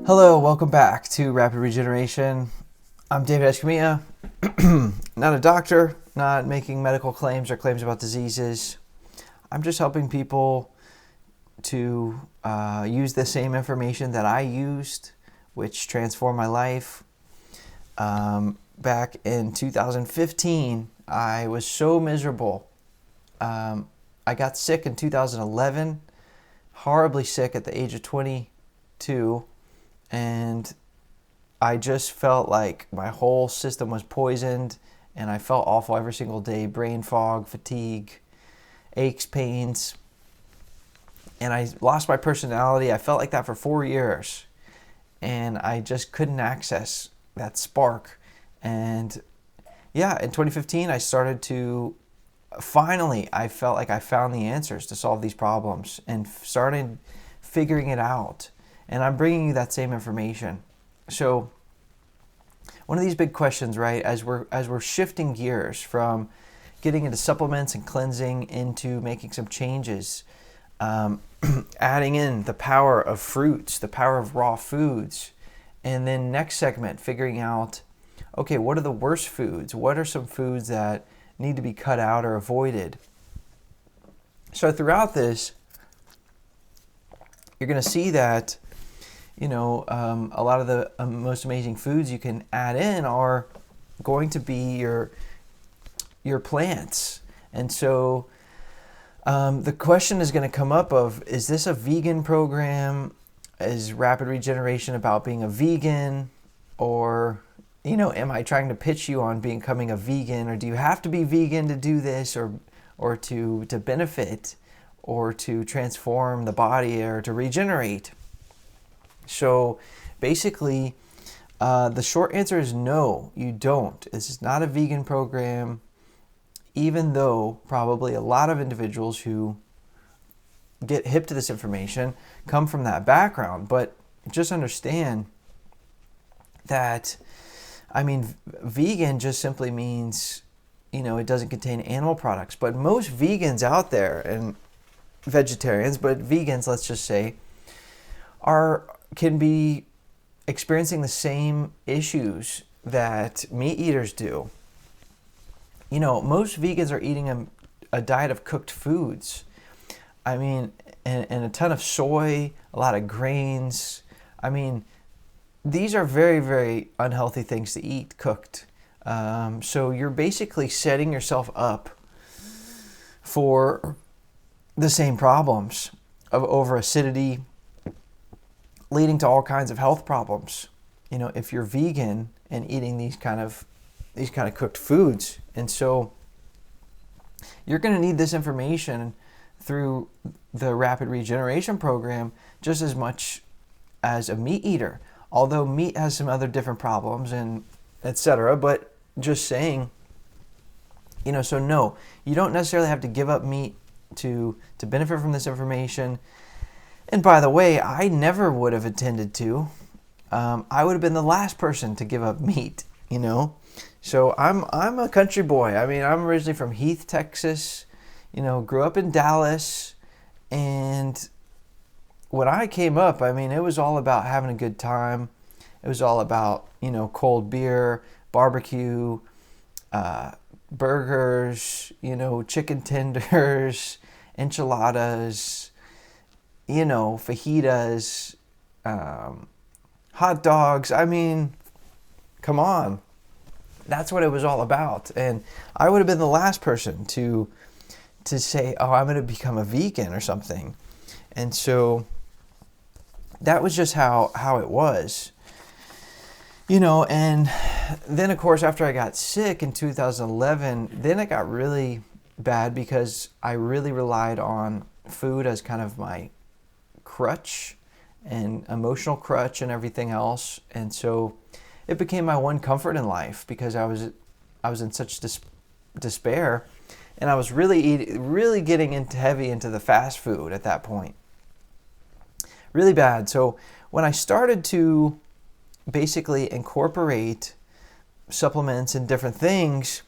Hello, welcome back to Rapid Regeneration. I'm David Escamilla, not a doctor, not making medical claims or claims about diseases. I'm just helping people to use the same information that I used, which transformed my life. Back in 2015, I was so miserable. I got sick in 2011, horribly sick at the age of 22. And I just felt like my whole system was poisoned, and I felt awful every single day. Brain fog, fatigue, aches, pains. And I lost my personality. I felt like that for 4 years. And I just couldn't access that spark. And yeah, in 2015, I started to finally, I felt like I found the answers to solve these problems and started figuring it out. And I'm bringing you that same information. So one of these big questions, right, as we're shifting gears from getting into supplements and cleansing into making some changes, adding in the power of fruits, the power of raw foods, and then next segment, figuring out, okay, what are the worst foods? What are some foods that need to be cut out or avoided? So throughout this, you're going to see that a lot of the most amazing foods you can add in are going to be your plants. And so the question is going to come up of, is this a vegan program? Is Rapid Regeneration about being a vegan? Or, am I trying to pitch you on becoming a vegan? Or do you have to be vegan to do this, or to benefit, or to transform the body, or to regenerate? So basically, the short answer is no, you don't. This is not a vegan program, even though probably a lot of individuals who get hip to this information come from that background. But just understand that, vegan just simply means, it doesn't contain animal products. But most vegans out there, and vegetarians, but vegans, let's just say, can be experiencing the same issues that meat eaters do. Most vegans are eating a diet of cooked foods. And a ton of soy, a lot of grains. These are very, very unhealthy things to eat cooked. So you're basically setting yourself up for the same problems of over acidity, leading to all kinds of health problems, if you're vegan and eating these kind of cooked foods. And so you're going to need this information through the Rapid Regeneration program just as much as a meat eater. Although meat has some other different problems and etc. But just saying, so no, you don't necessarily have to give up meat to benefit from this information. And by the way, I never would have intended to. I would have been the last person to give up meat, So I'm a country boy. I'm originally from Heath, Texas. Grew up in Dallas. And when I came up, it was all about having a good time. It was all about, cold beer, barbecue, burgers, chicken tenders, enchiladas, fajitas, hot dogs. Come on. That's what it was all about. And I would have been the last person to say, oh, I'm going to become a vegan or something. And so that was just how it was. And then, of course, after I got sick in 2011, then it got really bad because I really relied on food as kind of my crutch and emotional crutch and everything else. And so it became my one comfort in life because I was in such despair, and I was really getting heavy into the fast food at that point. Really bad. So when I started to basically incorporate supplements and different things,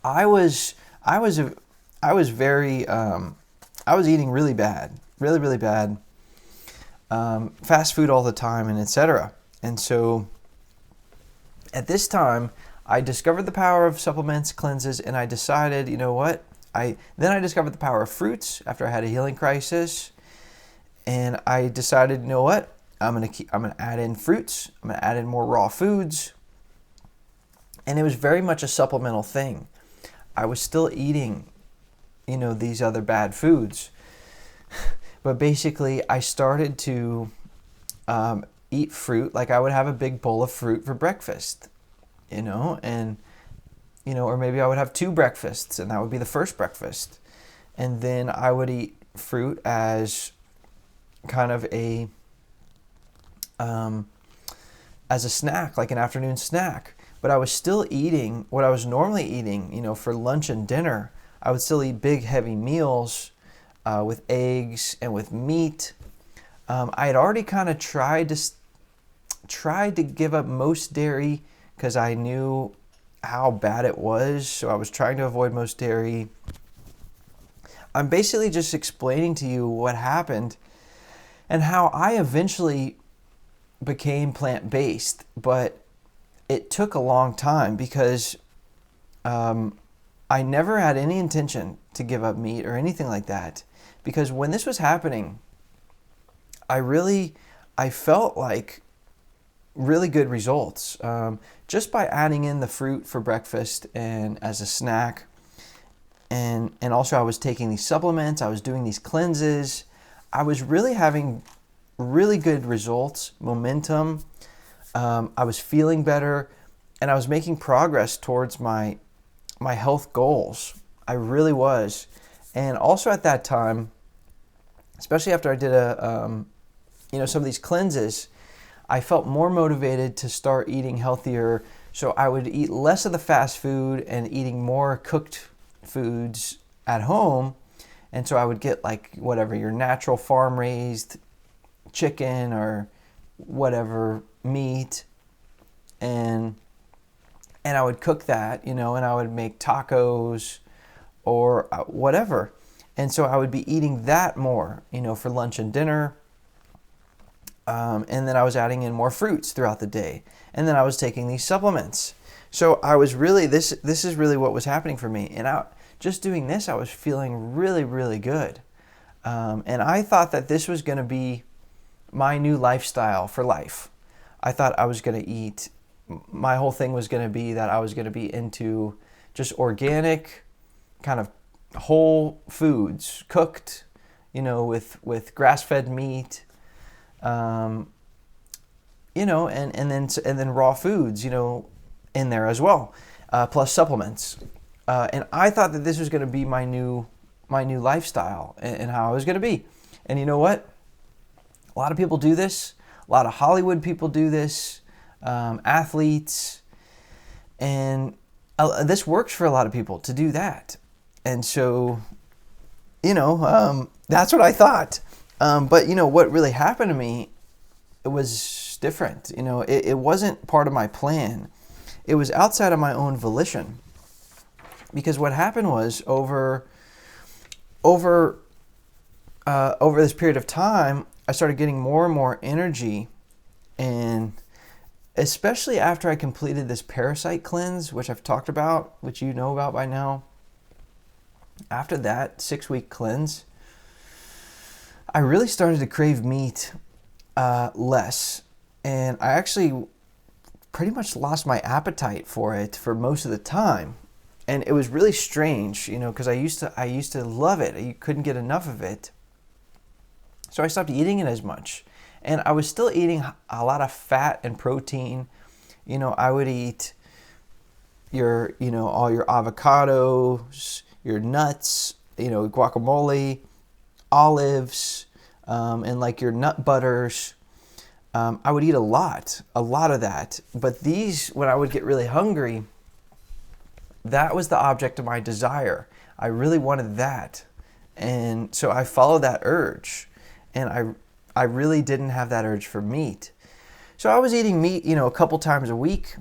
I was eating really bad, really bad. fast food all the time, and etc. And so at this time, I discovered the power of supplements, cleanses, and I decided, you know what? I discovered the power of fruits after I had a healing crisis, and I decided, you know what? I'm gonna add in fruits. I'm gonna add in more raw foods, and it was very much a supplemental thing. I was still eating, these other bad foods, but basically I started to eat fruit. Like I would have a big bowl of fruit for breakfast, and or maybe I would have 2 breakfasts, and that would be the first breakfast, and then I would eat fruit as kind of a snack, like an afternoon snack. But I was still eating what I was normally eating, for lunch and dinner. I would still eat big, heavy meals with eggs and with meat. I had already kind of tried to give up most dairy because I knew how bad it was. So I was trying to avoid most dairy. I'm basically just explaining to you what happened and how I eventually became plant-based, but it took a long time because I never had any intention to give up meat or anything like that. Because when this was happening, I felt like really good results just by adding in the fruit for breakfast and as a snack. And also I was taking these supplements, I was doing these cleanses. I was really having really good results, momentum. I was feeling better, and I was making progress towards my health goals. I really was. And also at that time, especially after I did some of these cleanses, I felt more motivated to start eating healthier. So I would eat less of the fast food and eating more cooked foods at home. And so I would get like whatever, your natural farm raised chicken or whatever meat, and I would cook that, and I would make tacos or whatever. And so I would be eating that more, for lunch and dinner. And then I was adding in more fruits throughout the day. And then I was taking these supplements. So I was really, this is really what was happening for me. And just doing this, I was feeling really, really good. And I thought that this was going to be my new lifestyle for life. I thought I was going to eat, my whole thing was going to be that I was going to be into just organic, kind of whole foods, cooked, with grass-fed meat, and then raw foods, in there as well, plus supplements. And I thought that this was going to be my new lifestyle and how I was going to be. And you know what? A lot of people do this. A lot of Hollywood people do this, athletes. And this works for a lot of people to do that. And so, that's what I thought. But, what really happened to me, it was different. It wasn't part of my plan. It was outside of my own volition. Because what happened was over this period of time, I started getting more and more energy, and especially after I completed this Parasite cleanse, which I've talked about, which you know about by now. After that 6-week cleanse, I really started to crave meat less, and I actually pretty much lost my appetite for it for most of the time. And it was really strange, because I used to love it. You couldn't get enough of it. So I stopped eating it as much. And I was still eating a lot of fat and protein. I would eat all your avocados, your nuts, guacamole, olives, and like your nut butters. I would eat a lot of that. But these, when I would get really hungry, that was the object of my desire. I really wanted that. And so I followed that urge. And I really didn't have that urge for meat. So I was eating meat, a couple times a week,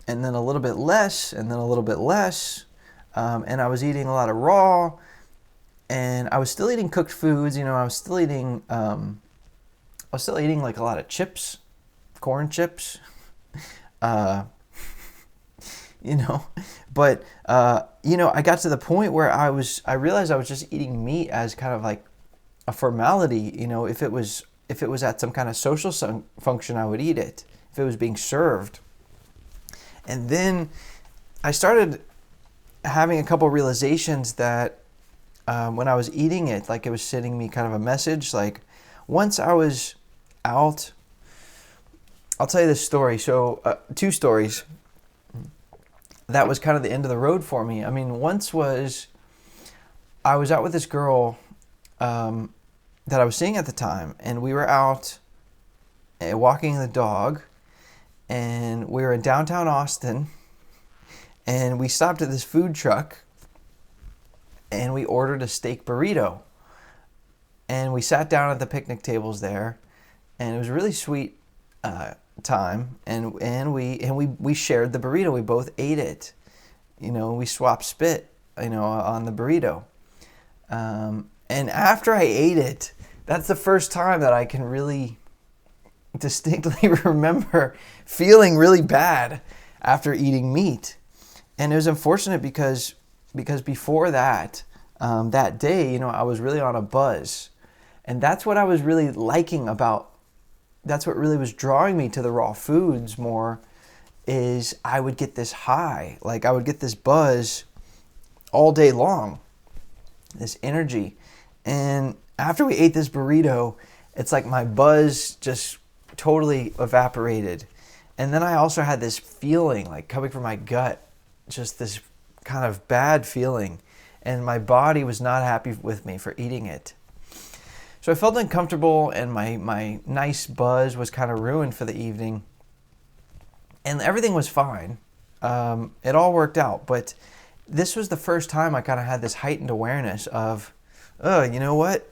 and then a little bit less, and then a little bit less. And I was eating a lot of raw, and I was still eating cooked foods. I was still eating was still eating like a lot of chips, corn chips, uh, you know, but, I got to the point where I realized I was just eating meat as kind of like a formality. If it was at some kind of social function, I would eat it if it was being served. And then I started having a couple realizations that when I was eating it, like it was sending me kind of a message. Like once I was out, I'll tell you this story. So 2 stories. That was kind of the end of the road for me. I mean, once was I was out with this girl that I was seeing at the time, and we were out walking the dog, and we were in downtown Austin, and we stopped at this food truck, and we ordered a steak burrito, and we sat down at the picnic tables there, and it was a really sweet time, and we shared the burrito. We both ate it, we swapped spit, on the burrito. And after I ate it, that's the first time that I can really distinctly remember feeling really bad after eating meat. And it was unfortunate because before that, that day, I was really on a buzz. And that's what I was really liking about, that's what really was drawing me to the raw foods more, is I would get this high. Like I would get this buzz all day long, this energy. And after we ate this burrito, it's like my buzz just totally evaporated. And then I also had this feeling like coming from my gut, just this kind of bad feeling. And my body was not happy with me for eating it. So I felt uncomfortable, and my nice buzz was kind of ruined for the evening. And everything was fine. It all worked out. But this was the first time I kind of had this heightened awareness of, oh, you know what?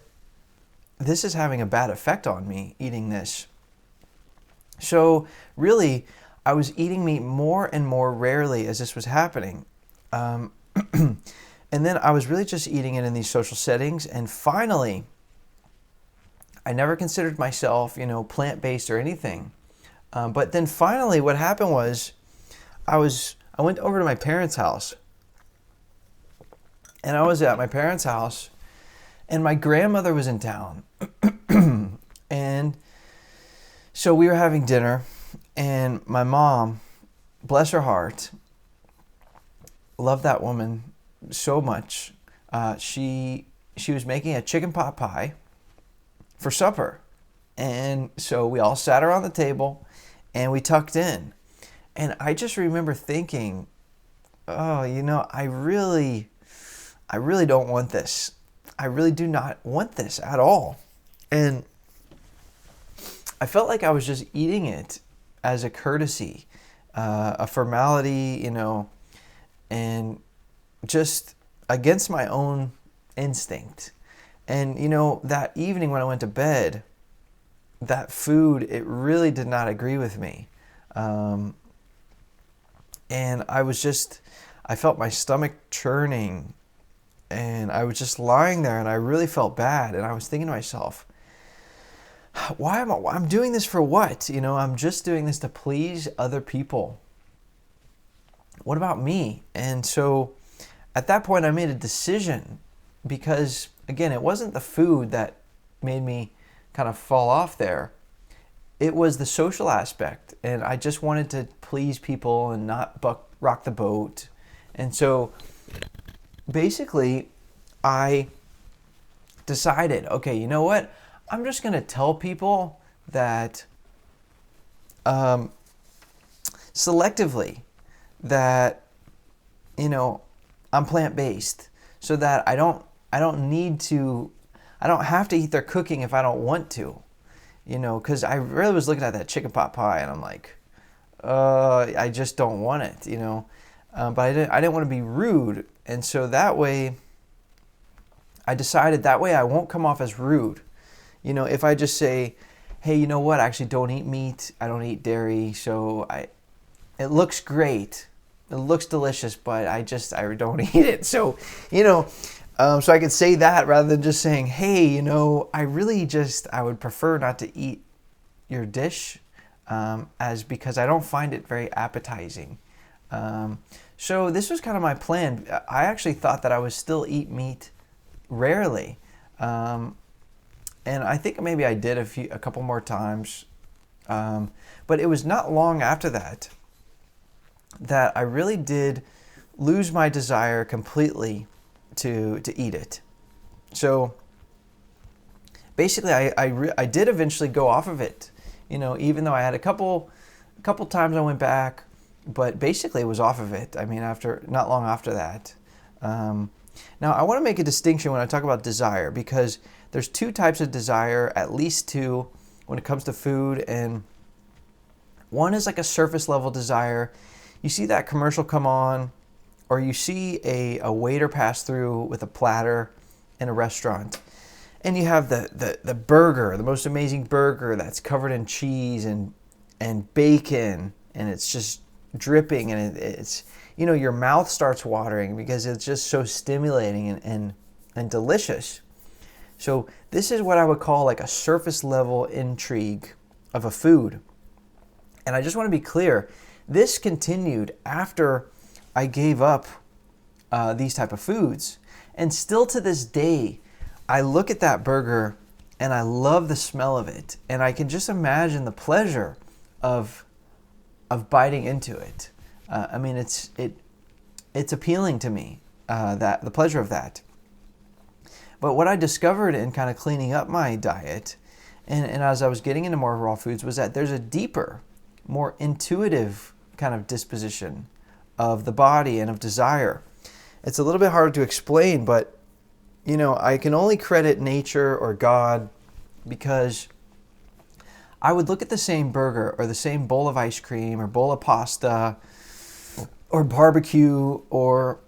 This is having a bad effect on me, eating this. So really, I was eating meat more and more rarely as this was happening. And then I was really just eating it in these social settings. And finally, I never considered myself, plant-based or anything. But then finally what happened was I went over to my parents' house. And I was at my parents' house, and my grandmother was in town. And so we were having dinner, and my mom, bless her heart, loved that woman so much. She was making a chicken pot pie for supper. And so we all sat around the table and we tucked in. And I just remember thinking, oh, I really don't want this. I really do not want this at all. And I felt like I was just eating it as a courtesy, a formality, and just against my own instinct. And, that evening when I went to bed, that food, it really did not agree with me. And I felt my stomach churning, and I was just lying there, and I really felt bad. And I was thinking to myself, I'm doing this for what? I'm just doing this to please other people. What about me? And so at that point I made a decision, because again, it wasn't the food that made me kind of fall off there. It was the social aspect, and I just wanted to please people and not rock the boat. And so basically I decided, okay, you know what? I'm just going to tell people that selectively that, I'm plant-based, so that I don't have to eat their cooking if I don't want to, because I really was looking at that chicken pot pie and I'm like, I just don't want it, but I didn't want to be rude. And so that way I decided that way I won't come off as rude. If I just say, hey, you know what? I actually don't eat meat. I don't eat dairy. So it looks great. It looks delicious, but I don't eat it. So, so I could say that rather than just saying, hey, I would prefer not to eat your dish, as because I don't find it very appetizing. So this was kind of my plan. I actually thought that I would still eat meat rarely, and I think maybe I did a couple more times, but it was not long after that that I really did lose my desire completely to eat it. So basically, I did eventually go off of it. Even though I had a couple times I went back, but basically it was off of it. I mean, not long after that. Now I want to make a distinction when I talk about desire, because there's two types of desire, at least two, when it comes to food, and one is like a surface level desire. You see that commercial come on, or you see a waiter pass through with a platter in a restaurant, and you have the burger, the most amazing burger that's covered in cheese and bacon, and it's just dripping, and it's your mouth starts watering because it's just so stimulating and delicious. So this is what I would call like a surface level intrigue of a food. And I just want to be clear, this continued after I gave up these type of foods. And still to this day, I look at that burger and I love the smell of it. And I can just imagine the pleasure of biting into it. I mean, it's appealing to me, that the pleasure of that. But what I discovered in kind of cleaning up my diet, and as I was getting into more raw foods, was that there's a deeper, more intuitive kind of disposition of the body and of desire. It's a little bit hard to explain, but I can only credit nature or God, because I would look at the same burger or the same bowl of ice cream or bowl of pasta or barbecue or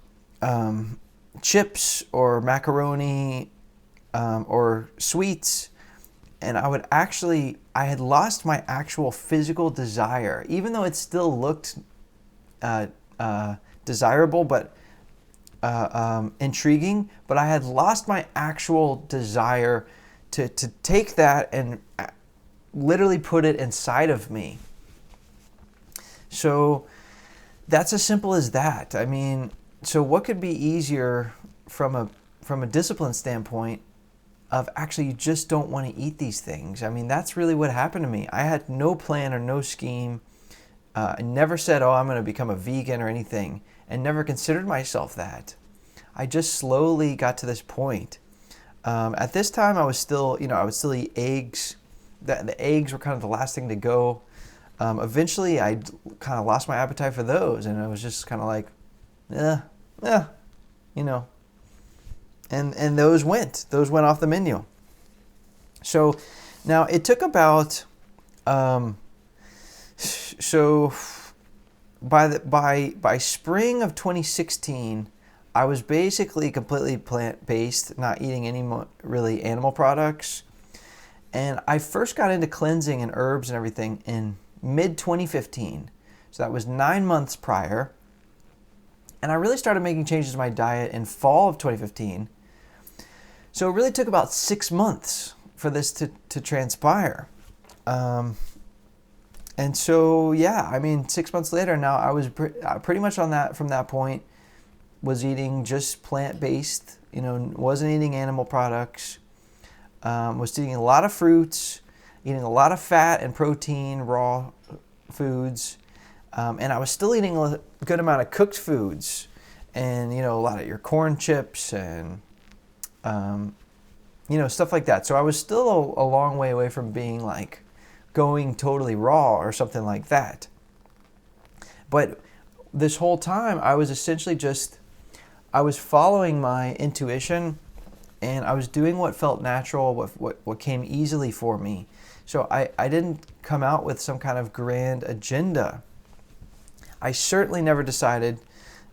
chips or macaroni or sweets, and I had lost my actual physical desire, even though it still looked desirable but intriguing, but I had lost my actual desire to take that and literally put it inside of me. So that's as simple as that. I mean, so what could be easier from a discipline standpoint of actually you just don't want to eat these things? I mean, that's really what happened to me. I had no plan or no scheme. I never said, I'm going to become a vegan or anything, and never considered myself that. I just slowly got to this point. At this time, I was still, I would still eat eggs. The eggs were kind of the last thing to go. Eventually, I kind of lost my appetite for those, and I was just kind of like, and those went off the menu. So now it took about, so by spring of 2016, I was basically completely plant-based, not eating any really animal products. And I first got into cleansing and herbs and everything in mid-2015. So that was 9 months prior. And I really started making changes to my diet in fall of 2015. So it really took about 6 months for this to transpire. And so, yeah, I mean, 6 months later now, I was pretty much on that from that point. Was eating just plant-based, wasn't eating animal products, was eating a lot of fruits, eating a lot of fat and protein, raw foods, and I was still eating a good amount of cooked foods, and, a lot of your corn chips and, stuff like that. So I was still a long way away from being like going totally raw or something like that. But this whole time I was essentially I was following my intuition, and I was doing what felt natural, what came easily for me. So I didn't come out with some kind of grand agenda. I certainly never decided,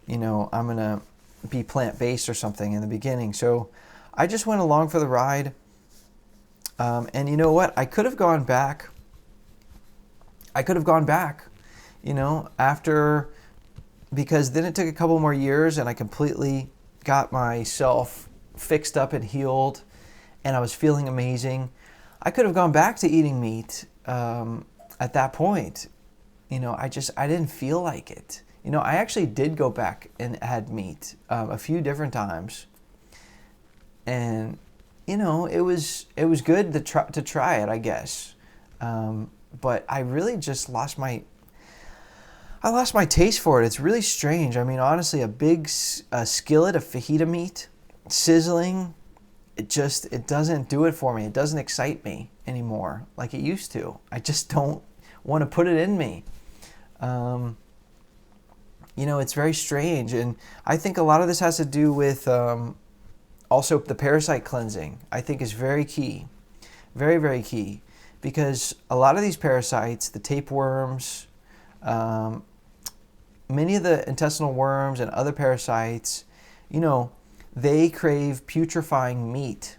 I'm going to be plant-based or something in the beginning. So I just went along for the ride. And you know what? I could have gone back, after, because then it took a couple more years and I completely got myself fixed up and healed, and I was feeling amazing. I could have gone back to eating meat at that point. I didn't feel like it. I actually did go back and had meat a few different times. And, it was good to try it, I guess. But I really just lost my taste for it. It's really strange. I mean, honestly, a big skillet of fajita meat, sizzling, it doesn't do it for me. It doesn't excite me anymore like it used to. I just don't want to put it in me. It's very strange. And I think a lot of this has to do with also the parasite cleansing, I think is very key. Very, very key. Because a lot of these parasites, the tapeworms, many of the intestinal worms and other parasites, they crave putrefying meat.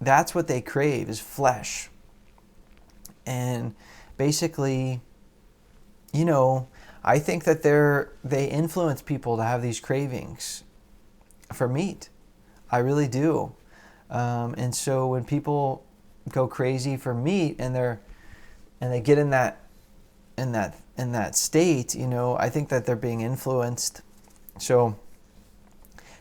That's what they crave, is flesh. And basically, I think that they influence people to have these cravings for meat. I really do. And so when people go crazy for meat and they get in that state, I think that they're being influenced. So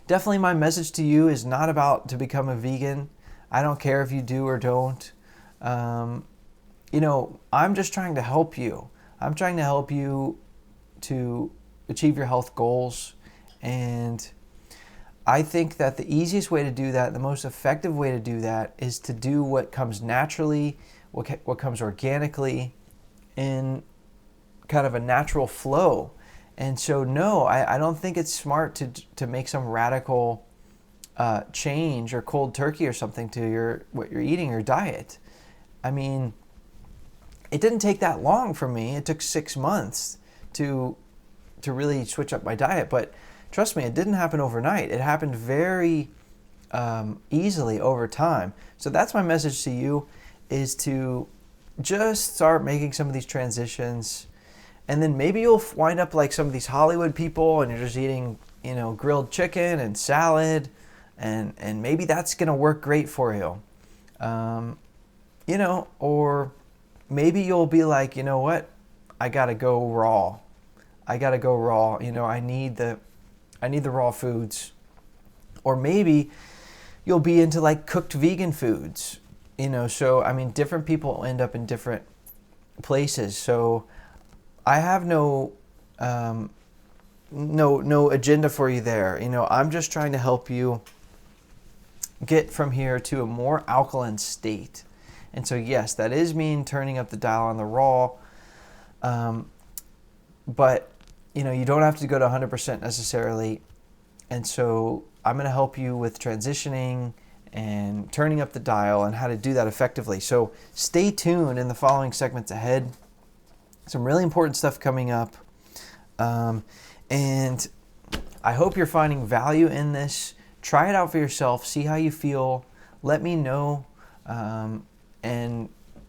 definitely my message to you is not about to become a vegan. I don't care if you do or don't. I'm just trying to help you. I'm trying to help you to achieve your health goals. And I think that the easiest way to do that, the most effective way to do that, is to do what comes naturally, what comes organically, in kind of a natural flow. And so, no, I don't think it's smart to make some radical change or cold turkey or something to what you're eating, your diet. I mean, it didn't take that long for me. It took 6 months to really switch up my diet. But trust me, it didn't happen overnight. It happened very easily over time. So that's my message to you, is to just start making some of these transitions. And then maybe you'll wind up like some of these Hollywood people and you're just eating, grilled chicken and salad. And maybe that's going to work great for you. Or maybe you'll be like, you know what? I got to go raw. I need the raw foods. Or maybe you'll be into like cooked vegan foods. So I mean, different people end up in different places. So I have no agenda for you there. I'm just trying to help you get from here to a more alkaline state. And so yes, that is mean turning up the dial on the raw. But you don't have to go to 100% necessarily. And so I'm going to help you with transitioning and turning up the dial and how to do that effectively. So stay tuned in the following segments ahead. Some really important stuff coming up. And I hope you're finding value in this. Try it out for yourself. See how you feel. Let me know. And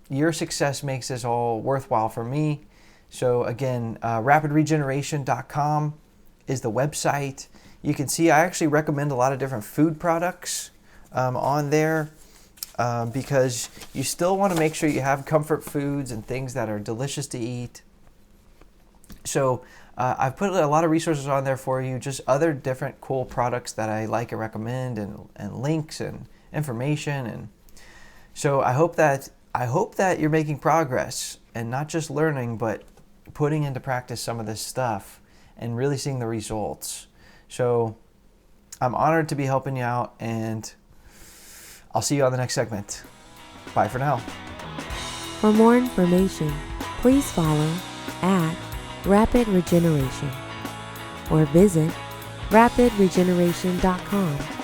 your success makes this all worthwhile for me. So again, rapidregeneration.com is the website. You can see I actually recommend a lot of different food products on there because you still want to make sure you have comfort foods and things that are delicious to eat. So I've put a lot of resources on there for you, just other different cool products that I like and recommend, and links and information. And so I hope that you're making progress and not just learning, but putting into practice some of this stuff and really seeing the results. So I'm honored to be helping you out, and I'll see you on the next segment. Bye for now. For more information, please follow @Rapid Regeneration or visit rapidregeneration.com.